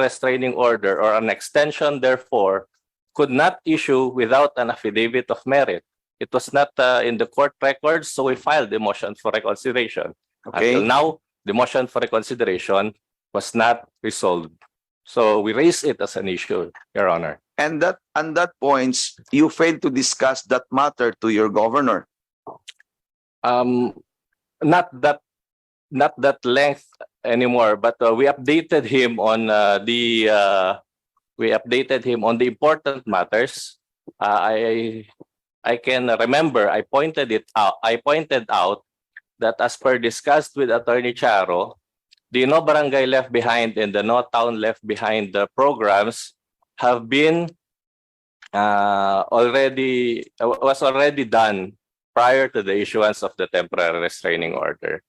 restraining order or an extension, therefore, could not issue without an affidavit of merit. It was not in the court records, so we filed the motion for reconsideration. Okay. Until now, the motion for reconsideration was not resolved. So we raised it as an issue, Your Honor. And that on that points, you failed to discuss that matter to your governor. Not that length anymore, but we updated him on the important matters. I can remember I pointed out that as per discussed with Attorney Charo, the No Barangay Left Behind and the No Town Left Behind the programs have been was already done prior to the issuance of the temporary restraining order.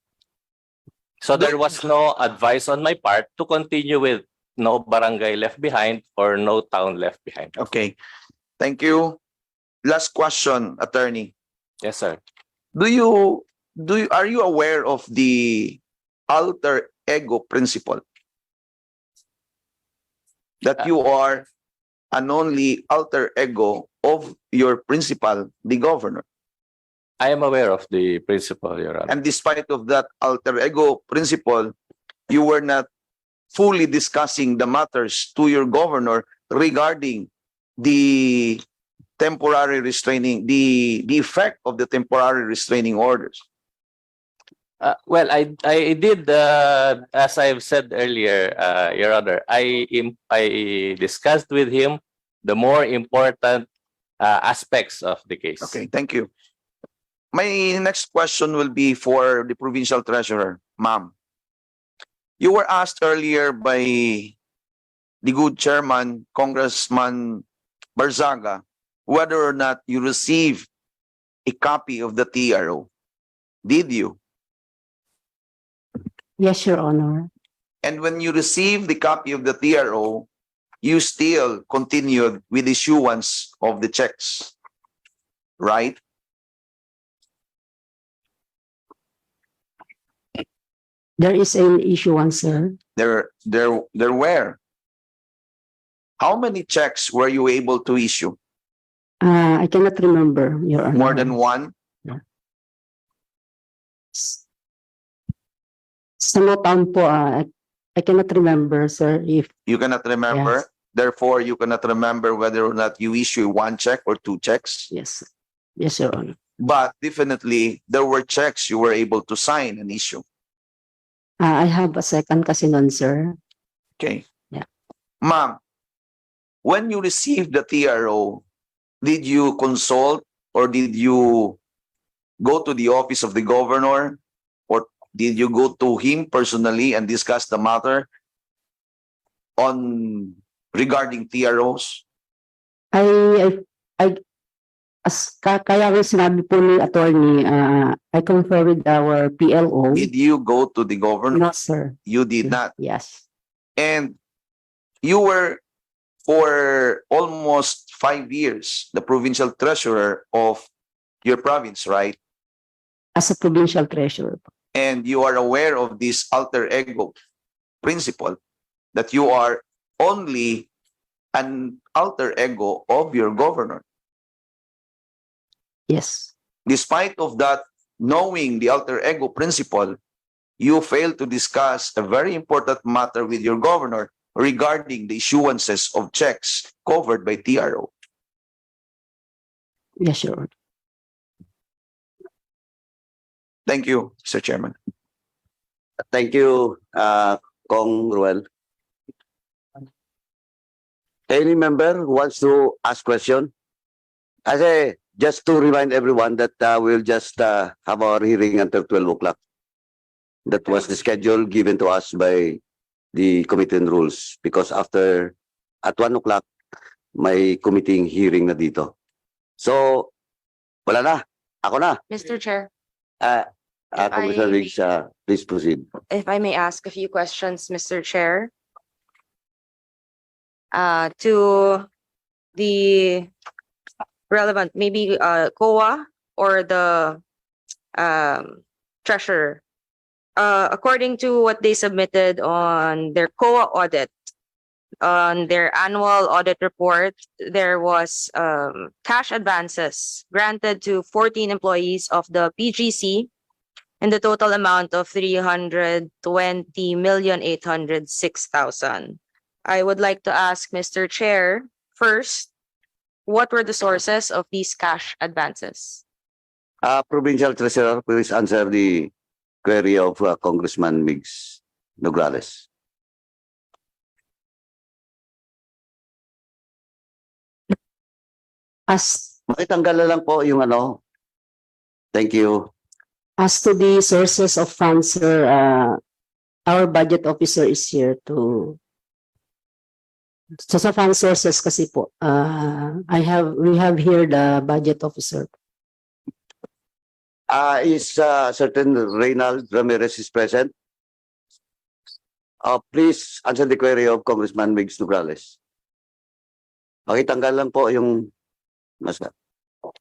So there was no advice on my part to continue with No Barangay Left Behind or No Town Left Behind. Okay. Thank you. Last question, attorney. Yes, sir. Are you aware of the alter ego principle? That you are an only alter ego of your principal, the governor. I am aware of the principle, Your Honor. And despite of that alter ego principle, you were not fully discussing the matters to your governor regarding the temporary restraining, the effect of the temporary restraining orders. Well, I did, as I've said earlier, Your Honor, I discussed with him the more important aspects of the case. Okay, thank you. My next question will be for the provincial treasurer, ma'am. You were asked earlier by the good chairman, Congressman Barzaga, whether or not you received a copy of the TRO. Did you? Yes, Your Honor. And when you received the copy of the TRO, you still continued with issuance of the checks, right? There is an issuance, sir. There were. How many checks were you able to issue? I cannot remember, Your Honor. More than one? Sa notam po, I cannot remember, sir, if You cannot remember. Yes. Therefore, you cannot remember whether or not you issue one check or two checks. yes. Yes, Your Honor. But definitely, there were checks you were able to sign and issue. I have a second kasi nun, sir. Okay. Yeah. Ma'am, when you received the TRO, did you consult or did you go to the office of the governor, or did you go to him personally and discuss the matter on regarding TROs? Kaya rin sinabi po ni attorney, I confer with our PLO. Did you go to the governor? No, sir. You did not. Yes. And you were for almost 5 years the provincial treasurer of your province, right? As a provincial treasurer. And you are aware of this alter ego principle, that you are only an alter ego of your governor. Yes. Despite of that, knowing the alter ego principle, you failed to discuss a very important matter with your governor regarding the issuances of checks covered by TRO. Yes, Your Honor. Thank you, Mr. Chairman. Thank you, Kong Ruel. Any member who wants to ask question? Just to remind everyone that we'll just have our hearing until 12 o'clock. That was the schedule given to us by the committee on rules, because at 1 o'clock, may committee hearing na dito. So, wala na. Ako na. Mr. Chair, Congressman Riggs, please proceed. if I may ask a few questions, Mr. Chair. To the relevant, maybe COA or the treasurer. According to what they submitted on their COA audit, on their annual audit report, there was cash advances granted to 14 employees of the PGC in the total amount of 320,806,000. I would like to ask Mr. Chair, first, what were the sources of these cash advances? Provincial Treasurer, please answer the query of Congressman Migs Nograles. As Makitanggal na lang po yung ano. Thank you. As to the sources of funds, sir, our budget officer is here to. So sa fund sources kasi po, we have here the budget officer. Is certain Reynald Ramirez is present? Please answer the query of Congressman Migs Nograles. Makitanggal lang po yung masa.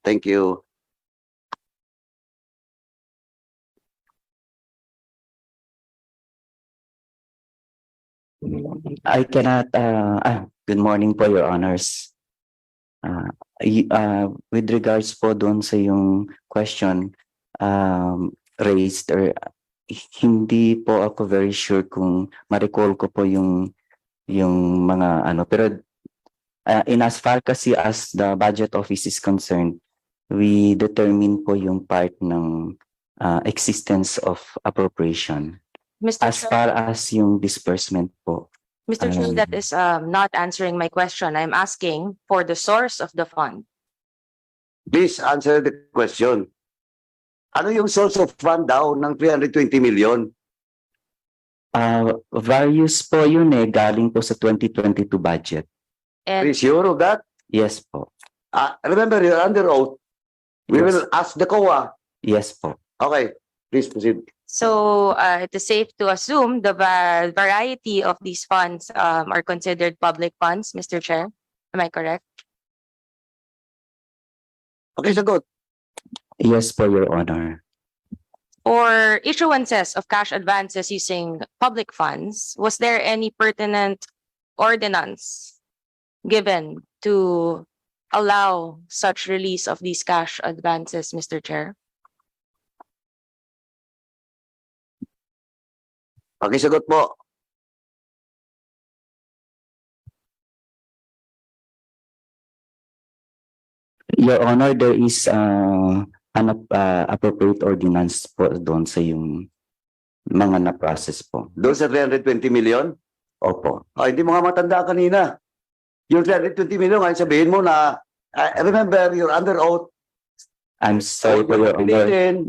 Thank you. I cannot, good morning po, Your Honors. With regards po doon sa yung question raised, or hindi po ako very sure kung ma-recall ko po yung mga ano, pero in as far kasi as the budget office is concerned, we determine po yung part ng existence of appropriation. Mr. As Chair, far as yung disbursement po. Mr. Chair, that is not answering my question. I'm asking for the source of the fund. Please answer the question. Ano yung source of fund daw ng 320 million? Various po yun galing po sa 2022 budget. Are you And sure of that? Yes po. Remember, you're under oath. We Yes. will ask the COA. Yes po. Okay, please proceed. so it is safe to assume the variety of these funds are considered public funds, Mr. Chair. Am I correct? Okay, sagot. Yes po, Your Honor. For issuances of cash advances using public funds, was there any pertinent ordinance given to allow such release of these cash advances, Mr. Chair? Okay, sagot po. Your Honor, there is an appropriate ordinance po doon sa yung mga na-process po. Doon sa 320 million? Opo. Hindi mo nga matanda kanina. Yung 320 million, ngayon sabihin mo na, remember, you're under oath. I'm sorry po, Your Honor. Pilitin.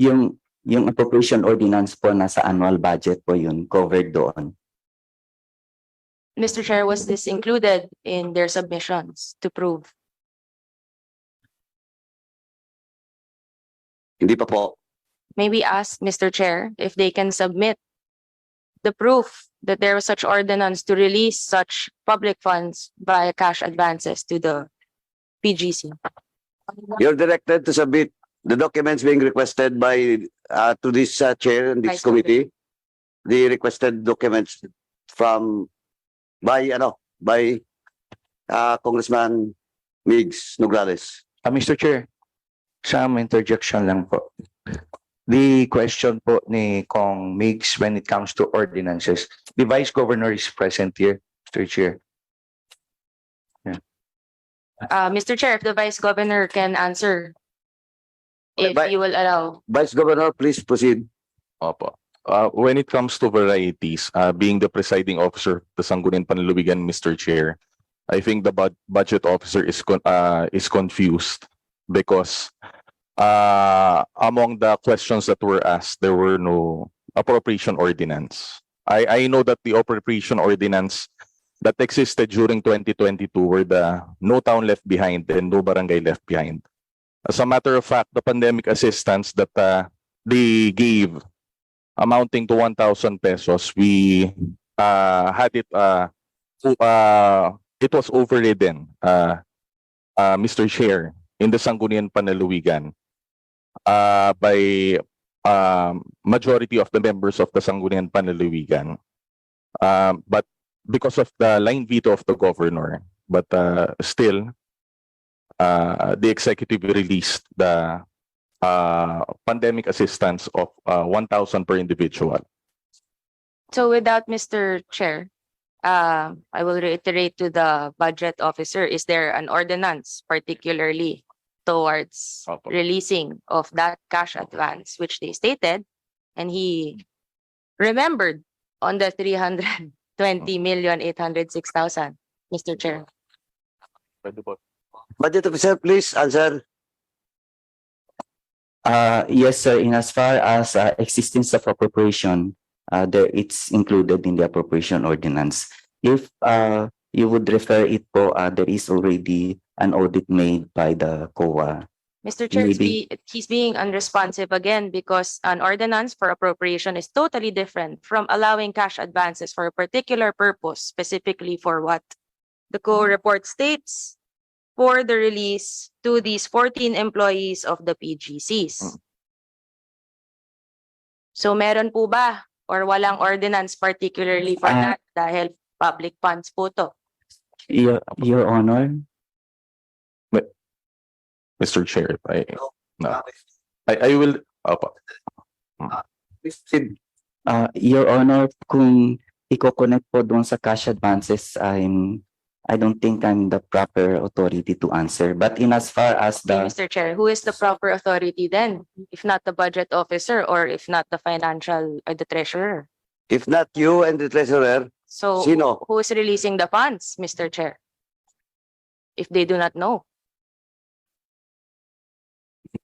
Yung appropriation ordinance po nasa annual budget po yun, covered doon. Mr. Chair, was this included in their submissions to prove? Hindi pa po. May we ask, Mr. Chair, if they can submit the proof that there was such ordinance to release such public funds via cash advances to the PGC? You're directed to submit the documents being requested by to this chair and this Vice committee. The requested documents by Congressman Migs Nograles. Mr. Chair, some interjection lang po. The question po ni Kong Migs when it comes to ordinances, the Vice Governor is present here, Mr. Chair. Mr. Chair, if the Vice Governor can answer, if Vi- you will allow. Vice Governor, please proceed. Opo. When it comes to varieties, being the presiding officer of the Sangguniang Panlalawigan, Mr. Chair, I think the budget officer is confused because among the questions that were asked, there were no appropriation ordinance. I know that the appropriation ordinance that existed during 2022 were the no town left behind and no barangay left behind. As a matter of fact, the pandemic assistance that they gave amounting to 1,000 pesos, we had it, it was overridden, Mr. Chair, in the Sangguniang Panlalawigan by majority of the members of the Sangguniang Panlalawigan. But because of the line veto of the governor, but still, the executive released the pandemic assistance of 1,000 per individual. So without Mr. Chair, I will reiterate to the budget officer, is there an ordinance particularly towards Opo. releasing of that cash advance, which they stated, and he remembered on the 320,806,000, Mr. Chair? Budget officer, please answer. Yes, sir. In as far as existence of appropriation, there it's included in the appropriation ordinance. If you would refer it po, there is already an audit made by the COA. Mr. Chair, Maybe- he's being unresponsive again because an ordinance for appropriation is totally different from allowing cash advances for a particular purpose, specifically for what the COA report states, for the release to these 14 employees of the PGCs. So meron po ba or walang ordinance particularly for Ah. that dahil public funds po to? Your Honor, Mr. Chair, I will. Opo. Your Honor, kung i-connect po doon sa cash advances, I don't think I'm the proper authority to answer. But in as far as Okay, the Mr. Chair, who is the proper authority then? If not the budget officer or if not the financial or the treasurer? If not you and the treasurer, So Sino? who is releasing the funds, Mr. Chair? If they do not know.